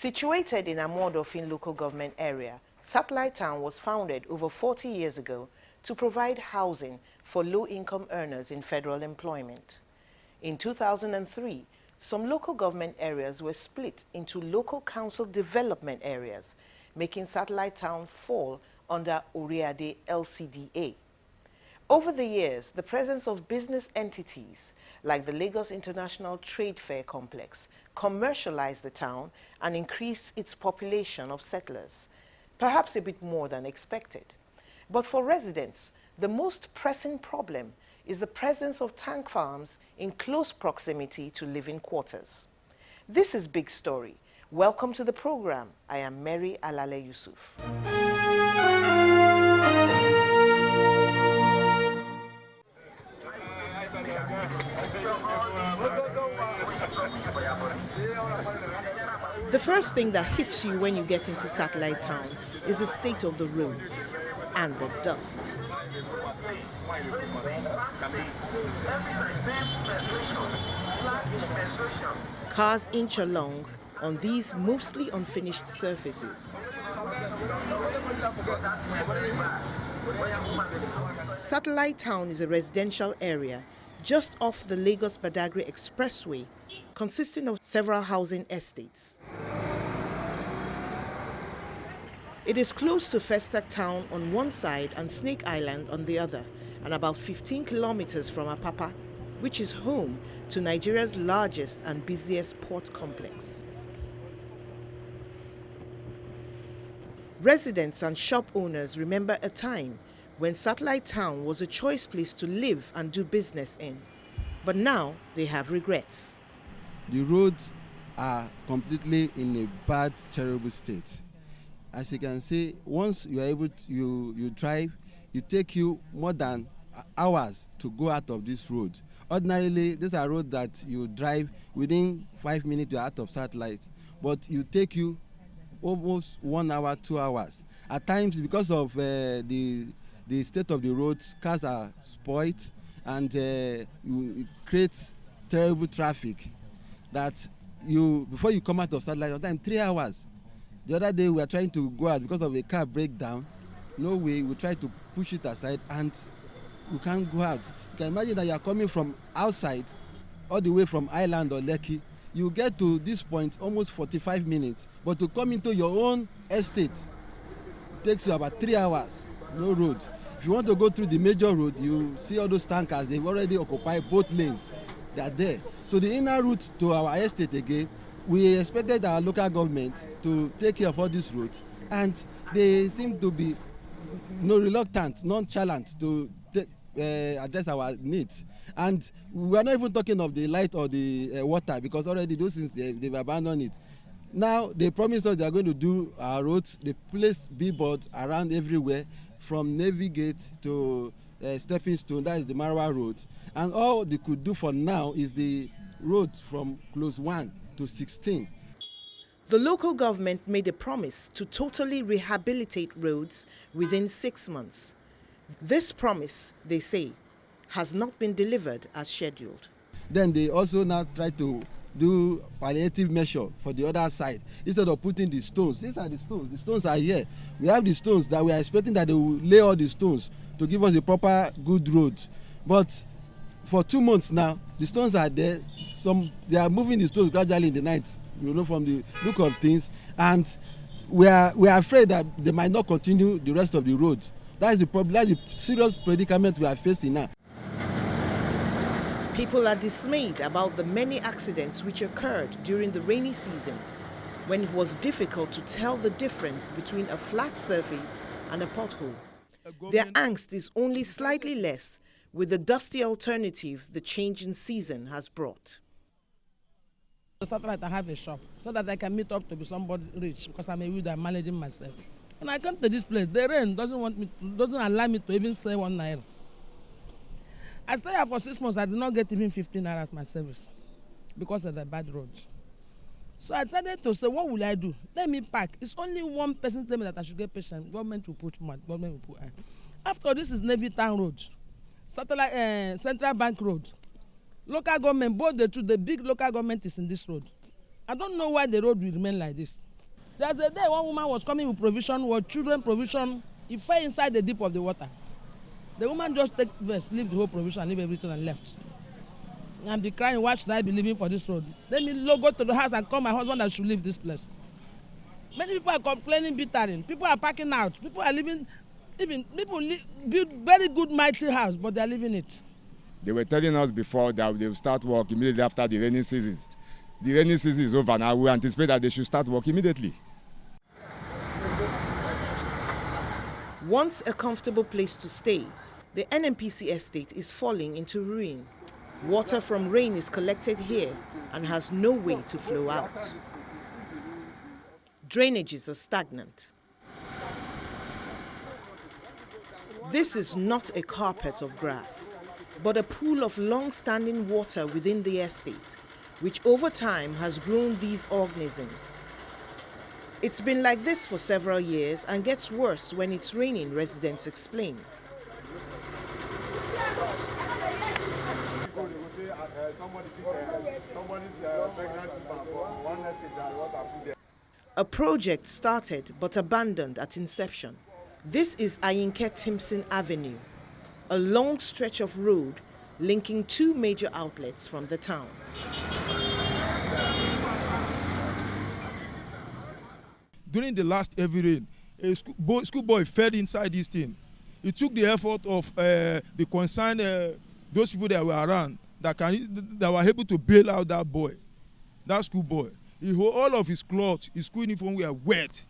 Situated in Amodofin local government area, Satellite Town was founded over 40 years ago to provide housing for low-income earners in federal employment. In 2003, some local government areas were split into local council development areas, making Satellite Town fall under Oriade LCDA. Over the years, the presence of business entities like the Lagos International Trade Fair Complex commercialized the town and increased its population of settlers, perhaps a bit more than expected. But for residents, the most pressing problem is the presence of tank farms in close proximity to living quarters. This is Big Story. Welcome to the program. I am Mary Alale Yusuf. The first thing that hits you when you get into Satellite Town is the state of the roads and the dust. Cars inch along on these mostly unfinished surfaces. Satellite Town is a residential area just off the Lagos-Badagry Expressway, consisting of several housing estates. It is close to Festac Town on one side and Snake Island on the other, and about 15 kilometers from Apapa, which is home to Nigeria's largest and busiest port complex. Residents and shop owners remember a time when Satellite Town was a choice place to live and do business in. But now they have regrets. The roads are completely in a bad, terrible state. As you can see, once you are able to, you drive, it takes you more than hours to go out of this road. Ordinarily, these are roads that you drive within 5 minutes you're out of Satellite, but it take you almost 1 hour, 2 hours. At times, because of the state of the roads, cars are spoiled, and it creates terrible traffic that before you come out of Satellite, sometimes 3 hours. The other day we were trying to go out because of a car breakdown. No way, we tried to push it aside and you can't go out. You can imagine that you are coming from outside, all the way from Island or Lekki. You get to this point almost 45 minutes, but to come into your own estate, it takes you about 3 hours, no road. If you want to go through the major road, you see all those tankers, they've already occupied both lanes. They are there. So the inner route to our estate again, we expected our local government to take care of all these roads, and they seem to be reluctant, nonchalant to address our needs. And we are not even talking of the light or the water, because already those things they've abandoned it. Now they promised us they are going to do our roads. They placed billboards around everywhere, from Navy Gate to Stepping Stone, that is the Marwa Road. And all they could do for now is the road from Close 1 to 16. The local government made a promise to totally rehabilitate roads within 6 months. This promise, they say, has not been delivered as scheduled. Then they also now try to do palliative measure for the other side. Instead of putting the stones, these are the stones. The stones are here. We have the stones that we are expecting that they will lay all the stones to give us a proper good road. But for 2 months now, the stones are there. They are moving the stones gradually in the night, from the look of things. And we are afraid that they might not continue the rest of the road. That is the problem. That is the serious predicament we are facing now. People are dismayed about the many accidents which occurred during the rainy season, when it was difficult to tell the difference between a flat surface and a pothole. Their angst is only slightly less with the dusty alternative the change in season has brought. Satellite, I have a shop so that I can meet up to be somebody rich, because I'm a widow, I'm managing myself. When I come to this place, the rain doesn't allow me to even say 1 naira. I stay here for 6 months. I did not get even 15 naira as my service because of the bad roads. So I decided to say, what will I do? Let me park. It's only one person telling me that I should get patient. Government will put mud. Government will put iron. After this is Navy Town Road, Central Bank Road. Local government, both the two, the big local government is in this road. I don't know why the road will remain like this. There's a day one woman was coming with provision, with children provision. He fell inside the deep of the water. The woman just take verse, leave the whole provision, leave everything and left. And be crying, why should I be living for this road? Let me go to the house and call my husband that should leave this place. Many people are complaining bitterly. People are packing out. People are living, build very good mighty house, but they are leaving it. They were telling us before that they will start work immediately after the rainy season. The rainy season is over now. We anticipate that they should start work immediately. Once a comfortable place to stay, the NNPC estate is falling into ruin. Water from rain is collected here and has no way to flow out. Drainages are stagnant. This is not a carpet of grass, but a pool of long-standing water within the estate, which over time has grown these organisms. It's been like this for several years and gets worse when it's raining, residents explain. A project started but abandoned at inception. This is Ayinke Timpson Avenue, a long stretch of road linking two major outlets from the town. During the last heavy rain, a schoolboy fell inside this thing. It took the effort of the concerned, those people that were around, that were able to bail out that boy, that schoolboy. All of his clothes, his school uniform were wet.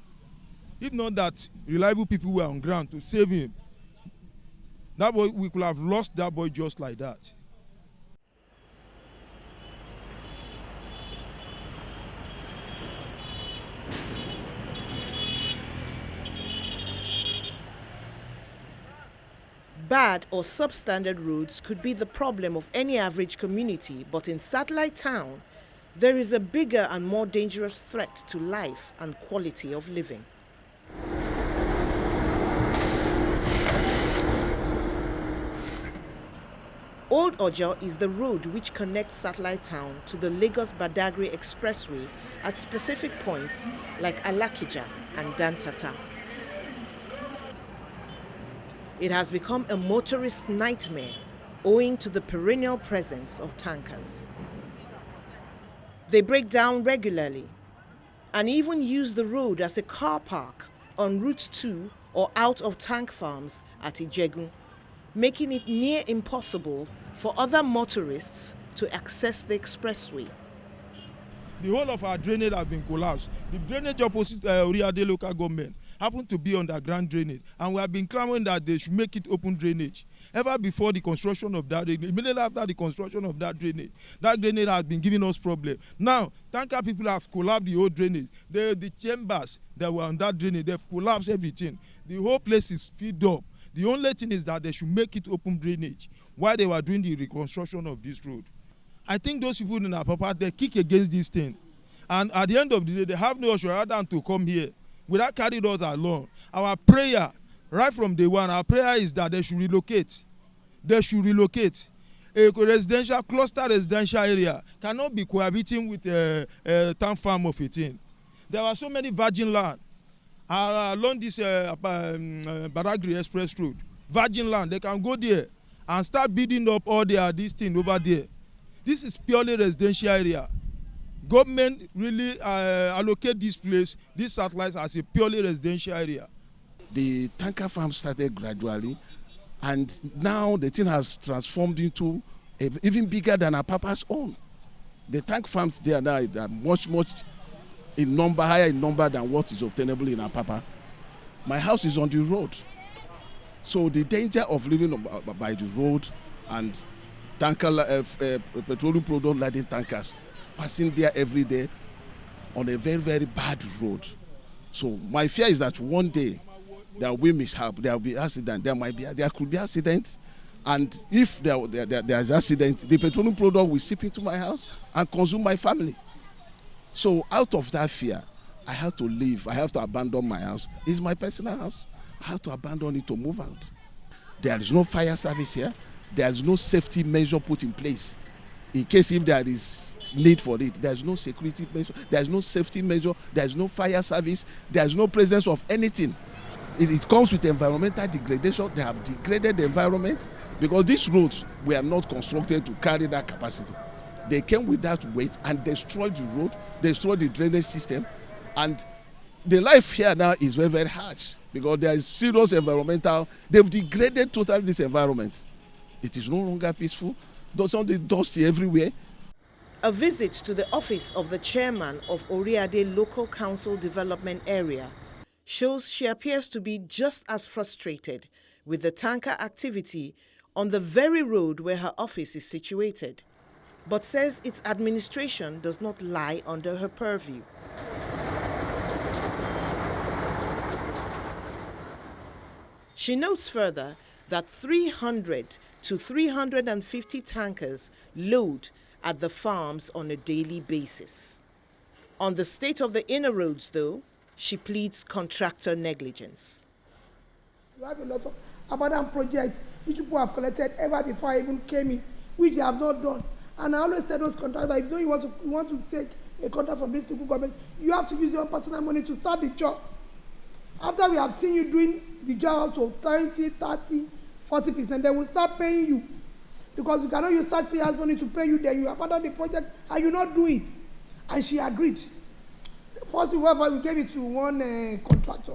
If not that, reliable people were on ground to save him. That boy, we could have lost that boy just like that. Bad or substandard roads could be the problem of any average community, but in Satellite Town, there is a bigger and more dangerous threat to life and quality of living. Old Ojo is the road which connects Satellite Town to the Lagos-Badagry Expressway at specific points like Alakija and Dantata. It has become a motorist's nightmare owing to the perennial presence of tankers. They break down regularly and even use the road as a car park on Route 2 or out of tank farms at Ijegun, making it near impossible for other motorists to access the expressway. The whole of our drainage has been collapsed. The drainage opposite Oriade local government happened to be underground drainage, and we have been clamoring that they should make it open drainage. Ever before the construction of that drainage, immediately after the construction of that drainage has been giving us problems. Now, tanker people have collapsed the old drainage. The chambers that were on that drainage, they've collapsed everything. The whole place is filled up. The only thing is that they should make it open drainage while they were doing the reconstruction of this road. I think those people in Apapa, they kick against this thing. And at the end of the day, they have no option rather than to come here without carrying us along. Our prayer, right from day one, our prayer is that they should relocate. They should relocate. A residential, cluster residential area cannot be cohabiting with a town farm of 18. There are so many virgin land along this Badagry Express Road. Virgin land, they can go there and start building up all this thing over there. This is purely residential area. Government really allocate this place, these satellites, as a purely residential area. The tanker farm started gradually, and now the thing has transformed into even bigger than our Papa's own. The tank farms there now are much in number, higher in number than what is obtainable in our Papa. My house is on the road, so the danger of living by the road and tanker petroleum product laden tankers passing there every day on a very, very bad road. So my fear is that one day there will be mishap, there will be accident, there could be accidents, and if there is accident, the petroleum product will seep into my house and consume my family. So out of that fear, I have to leave. I have to abandon my house. It's my personal house. I have to abandon it to move out. There is no fire service here. There is no safety measure put in place in case if there is need for it. There's no security measure, there's no safety measure, there's no fire service, there's no presence of anything. It comes with environmental degradation. They have degraded the environment because these roads were not constructed to carry that capacity. They came with that weight and destroyed the road, destroyed the drainage system, and the life here now is very, very harsh because there is serious environmental. They've degraded totally this environment. It is no longer peaceful. There's something dusty everywhere. A visit to the office of the chairman of Oriade Local Council Development Area shows she appears to be just as frustrated with the tanker activity on the very road where her office is situated, but says its administration does not lie under her purview. She notes further that 300 to 350 tankers load at the farms on a daily basis. On the state of the inner roads, though, she pleads contractor negligence. We have a lot of abandoned projects which people have collected ever before I even came in, which they have not done. And I always tell those contractors, if you want to take a contract from this local government, you have to use your own personal money to start the job. After we have seen you doing the job to 20, 30, 40%, they will start paying you. Because you cannot use taxpayers' money to pay you, then you abandon the project and you not do it. And she agreed. First, we gave it to one contractor.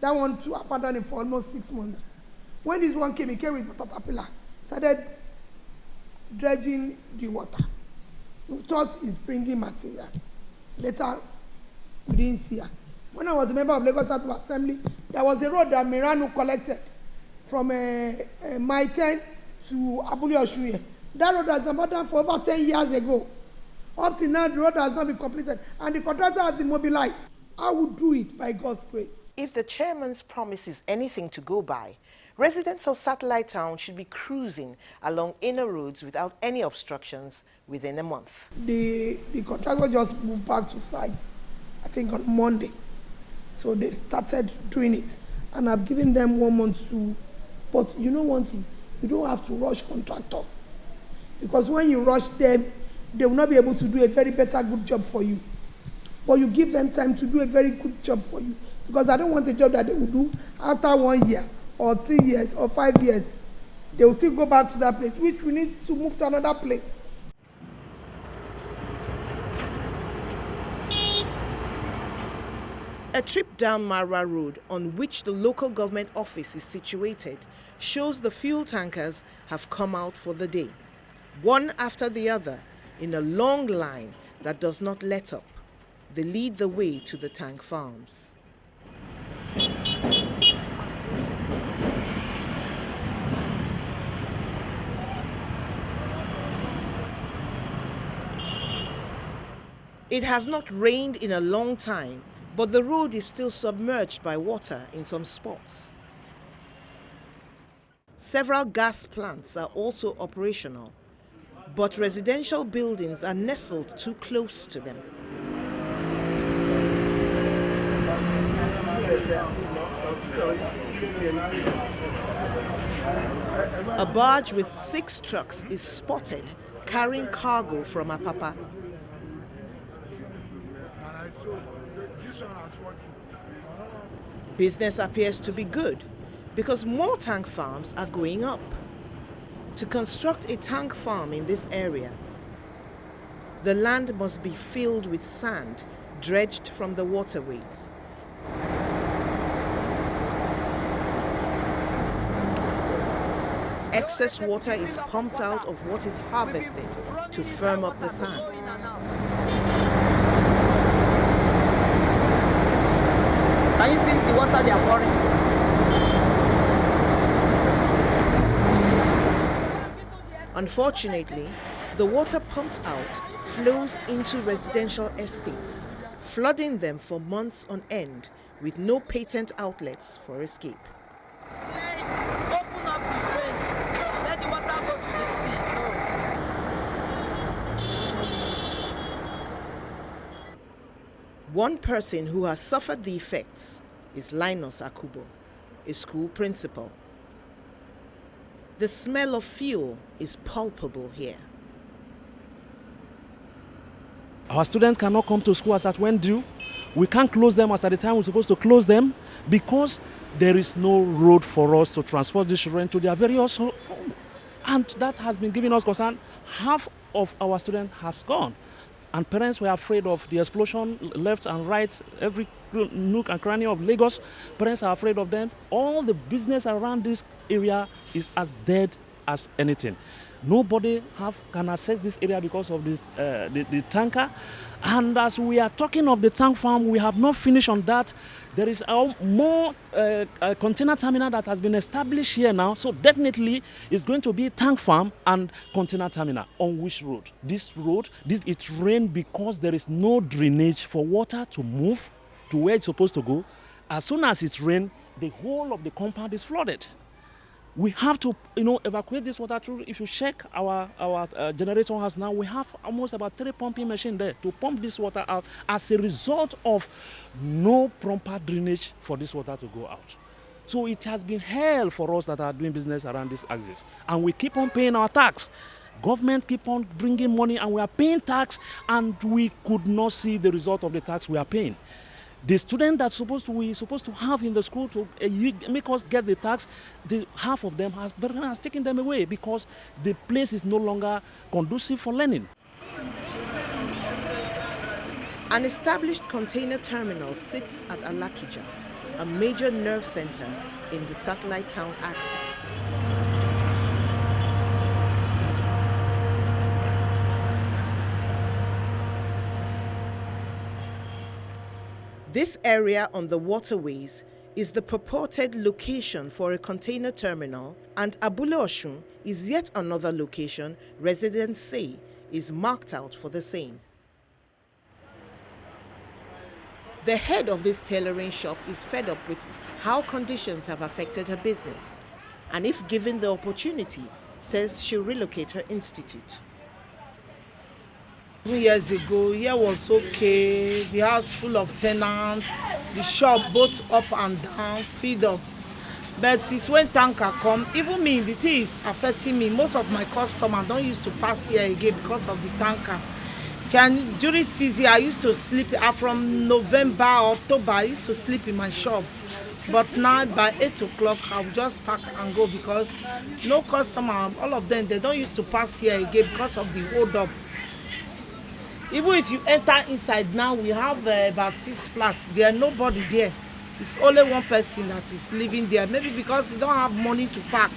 That one to abandon it for almost 6 months. When this one came, he came with caterpillar, started dredging the water. We thought he's bringing materials. Later, we didn't see her. When I was a member of Lagos State Assembly, there was a road that Mirano collected from Mile 10 to Abule Oshuye. That road has been abandoned for over 10 years ago. Up till now, the road has not been completed, and the contractor has been mobilized. I would do it by God's grace. If the chairman's promise is anything to go by, residents of Satellite Town should be cruising along inner roads without any obstructions within a month. The contractor just moved back to site, I think on Monday. So they started doing it. And I've given them 1 month to, but you know one thing, you don't have to rush contractors. Because when you rush them, they will not be able to do a very good job for you. But you give them time to do a very good job for you. Because I don't want a job that they will do after 1 year, or 3 years, or 5 years. They will still go back to that place, which we need to move to another place. A trip down Marwa Road, on which the local government office is situated, shows the fuel tankers have come out for the day, one after the other, in a long line that does not let up. They lead the way to the tank farms. It has not rained in a long time, but the road is still submerged by water in some spots. Several gas plants are also operational, but residential buildings are nestled too close to them. A barge with 6 trucks is spotted carrying cargo from Apapa. Business appears to be good because more tank farms are going up. To construct a tank farm in this area, the land must be filled with sand dredged from the waterways. Excess water is pumped out of what is harvested to firm up the sand. Can you see the water they are pouring? Unfortunately, the water pumped out flows into residential estates, flooding them for months on end with no patent outlets for escape. Open up the drains. Let the water go to the sea. One person who has suffered the effects is Linus Akubo, a school principal. The smell of fuel is palpable here. Our students cannot come to school as at when due. We can't close them as at the time we're supposed to close them because there is no road for us to transport these children to their various homes. And that has been giving us concern. Half of our students have gone. And parents were afraid of the explosion left and right, every nook and cranny of Lagos. Parents are afraid of them. All the business around this area is as dead as anything. Nobody can access this area because of the tanker. And as we are talking of the tank farm, we have not finished on that. There is more container terminal that has been established here now. So definitely it's going to be tank farm and container terminal. On which road? This road, it rained because there is no drainage for water to move to where it's supposed to go. As soon as it rains, the whole of the compound is flooded. We have to, evacuate this water through. If you check our generator house now, we have almost about 3 pumping machines there to pump this water out as a result of no proper drainage for this water to go out. So it has been hell for us that are doing business around this axis. And we keep on paying our tax. Government keep on bringing money and we are paying tax and we could not see the result of the tax we are paying. The student that's supposed to have in the school to make us get the tax, half of them has taken them away because the place is no longer conducive for learning. An established container terminal sits at Alakija, a major nerve center in the satellite town axis. This area on the waterways is the purported location for a container terminal, and Abule Oshun is yet another location residents say is marked out for the same. The head of this tailoring shop is fed up with how conditions have affected her business, and if given the opportunity, says she'll relocate her institute. 2 years ago, here was okay, the house full of tenants, the shop both up and down, feed up. But since when tanker come, even me, the thing is affecting me. Most of my customers don't used to pass here again because of the tanker. During season, I used to sleep, from November, October, I used to sleep in my shop. But now by 8 o'clock, I'll just pack and go because no customer, all of them, they don't used to pass here again because of the hold up. Even if you enter inside now, we have about 6 flats. There's nobody there. It's only one person that is living there. Maybe because they don't have money to park.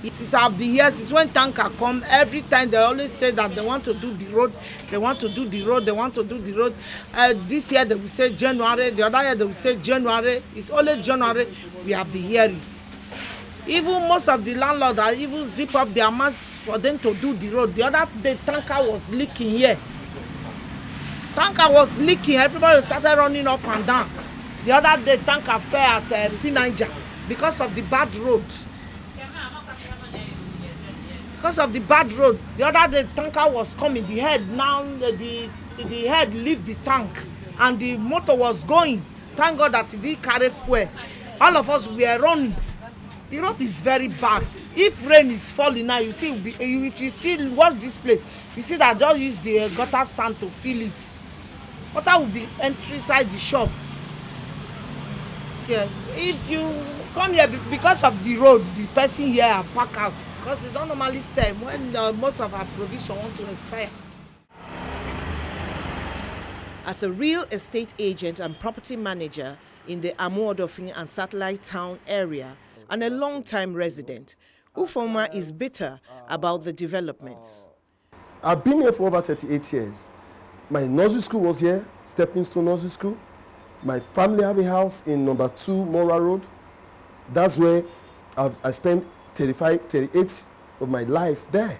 Since I've been here, since when tanker come, every time they always say that they want to do the road, they want to do the road, they want to do the road. This year they will say January, the other year they will say January. It's only January we have been hearing. Even most of the landlords are even zip up their mouths for them to do the road. The other day tanker was leaking here. Tanker was leaking, everybody started running up and down. The other day, tanker fell at Finanja because of the bad road. Because of the bad road. The other day, tanker was coming, the head, now the head left the tank and the motor was going. Thank God that it didn't carry fuel. All of us were running. The road is very bad. If rain is falling now, you see, if you see what's this place, you see that just use the gutter sand to fill it. Water will be entering inside the shop. Okay. If you come here because of the road, the person here are pack out because they don't normally sell when most of our provision want to expire. As a real estate agent and property manager in the Amuodofin and Satellite Town area and a long-time resident, Ufoma is bitter about the developments. I've been here for over 38 years. My nursery school was here, Stepping Stone Nursery School. My family have a house in number 2 Mora Road. That's where I spent 38 of my life there.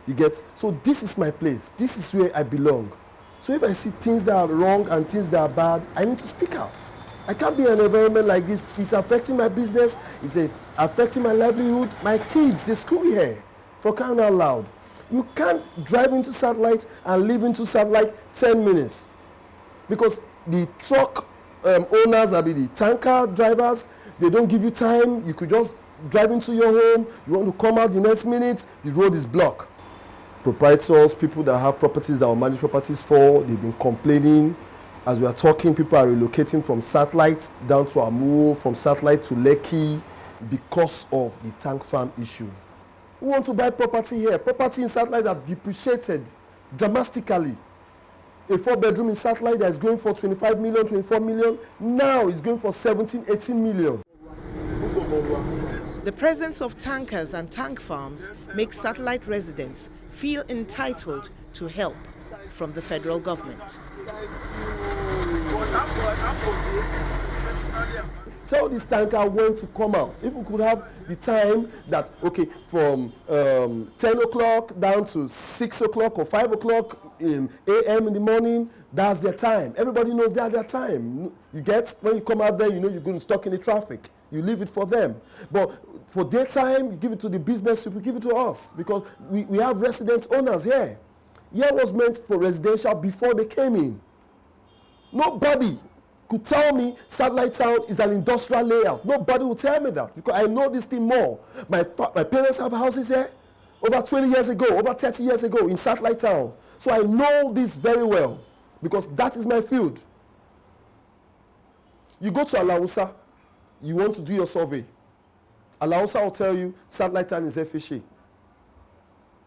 You get, so this is my place. This is where I belong. So if I see things that are wrong and things that are bad, I need to speak out. I can't be in an environment like this. It's affecting my business. It's affecting my livelihood. My kids, they school here, for crying out loud. You can't drive into Satellite and leave into Satellite 10 minutes because the truck owners, I mean the tanker drivers, they don't give you time. You could just drive into your home. You want to come out the next minute, the road is blocked. proprietors, people that have properties that will manage properties for, they've been complaining. As we are talking, people are relocating from Satellite down to Amuwo, from Satellite to Lekki because of the tank farm issue. We want to buy property here. Property in Satellite have depreciated dramatically. A 4-bedroom in Satellite that is going for 25 million, 24 million, now is going for 17, 18 million. The presence of tankers and tank farms makes Satellite residents feel entitled to help from the federal government. Tell this tanker when to come out. If we could have the time that, okay, from 10 o'clock down to 6 o'clock or 5 o'clock a.m. in the morning, that's their time. Everybody knows that's their time. You get, when you come out there, you know you're going to stuck in the traffic. You leave it for them. But for daytime, you give it to the business people, give it to us, because we have residence owners here. Here was meant for residential before they came in. Nobody could tell me Satellite Town is an industrial layout. Nobody will tell me that, because I know this thing more. My parents have houses here over 20 years ago, over 30 years ago in Satellite Town. So I know this very well, because that is my field. You go to Alausa, you want to do your survey. Alausa will tell you Satellite Town is FHA.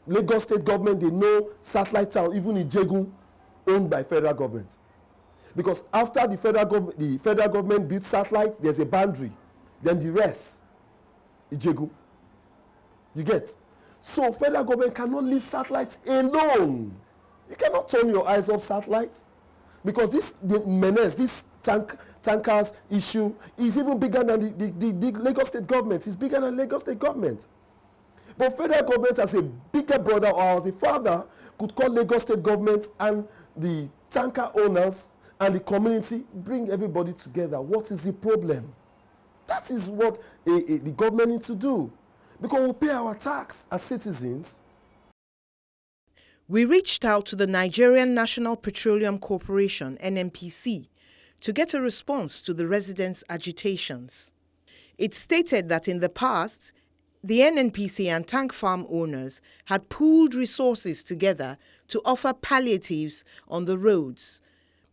Lagos State government, they know Satellite Town, even in Ijegun, owned by federal government. Because after the federal government built Satellite, there's a boundary. Then the rest, Ijegun. You get? So federal government cannot leave Satellite alone. You cannot turn your eyes off Satellite. Because the menace, this tankers issue is even bigger than the Lagos State government. It's bigger than Lagos State government. But federal government, as a bigger brother or as a father, could call Lagos State government and the tanker owners and the community, bring everybody together. What is the problem? That is what the government needs to do. Because we pay our tax as citizens. We reached out to the Nigerian National Petroleum Corporation, NNPC, to get a response to the residents' agitations. It stated that in the past, the NNPC and tank farm owners had pooled resources together to offer palliatives on the roads.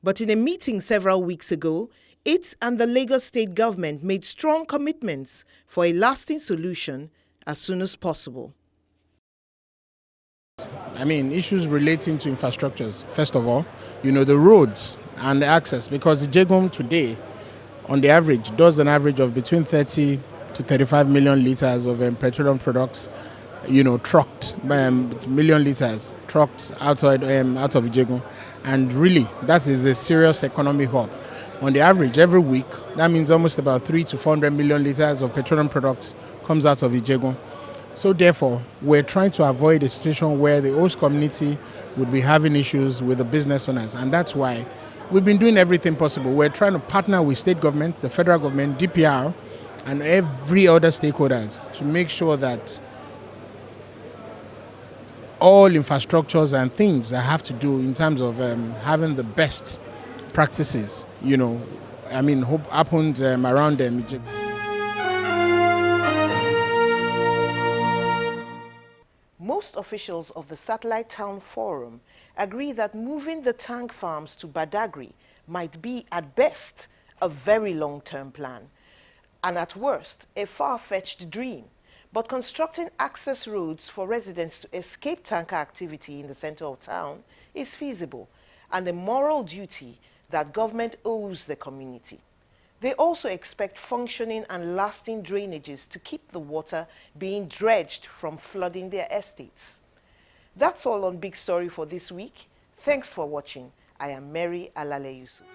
But in a meeting several weeks ago, it and the Lagos State government made strong commitments for a lasting solution as soon as possible. I mean, issues relating to infrastructures, first of all, the roads and the access, because Ijegun today, on the average, does an average of between 30 to 35 million liters of petroleum products, trucked, million liters trucked out of Ijegun. And really, that is a serious economic hub. On the average, every week, that means almost about 300 to 400 million liters of petroleum products comes out of Ijegun. So therefore, we're trying to avoid a situation where the host community would be having issues with the business owners. And that's why we've been doing everything possible. We're trying to partner with state government, the federal government, DPR, and every other stakeholders to make sure that all infrastructures and things that have to do in terms of having the best practices, happens around them. Most officials of the Satellite Town Forum agree that moving the tank farms to Badagry might be, at best, a very long-term plan, and at worst, a far-fetched dream. But constructing access roads for residents to escape tanker activity in the center of town is feasible and a moral duty that government owes the community. They also expect functioning and lasting drainages to keep the water being dredged from flooding their estates. That's all on Big Story for this week. Thanks for watching. I am Mary Alale Yusuf.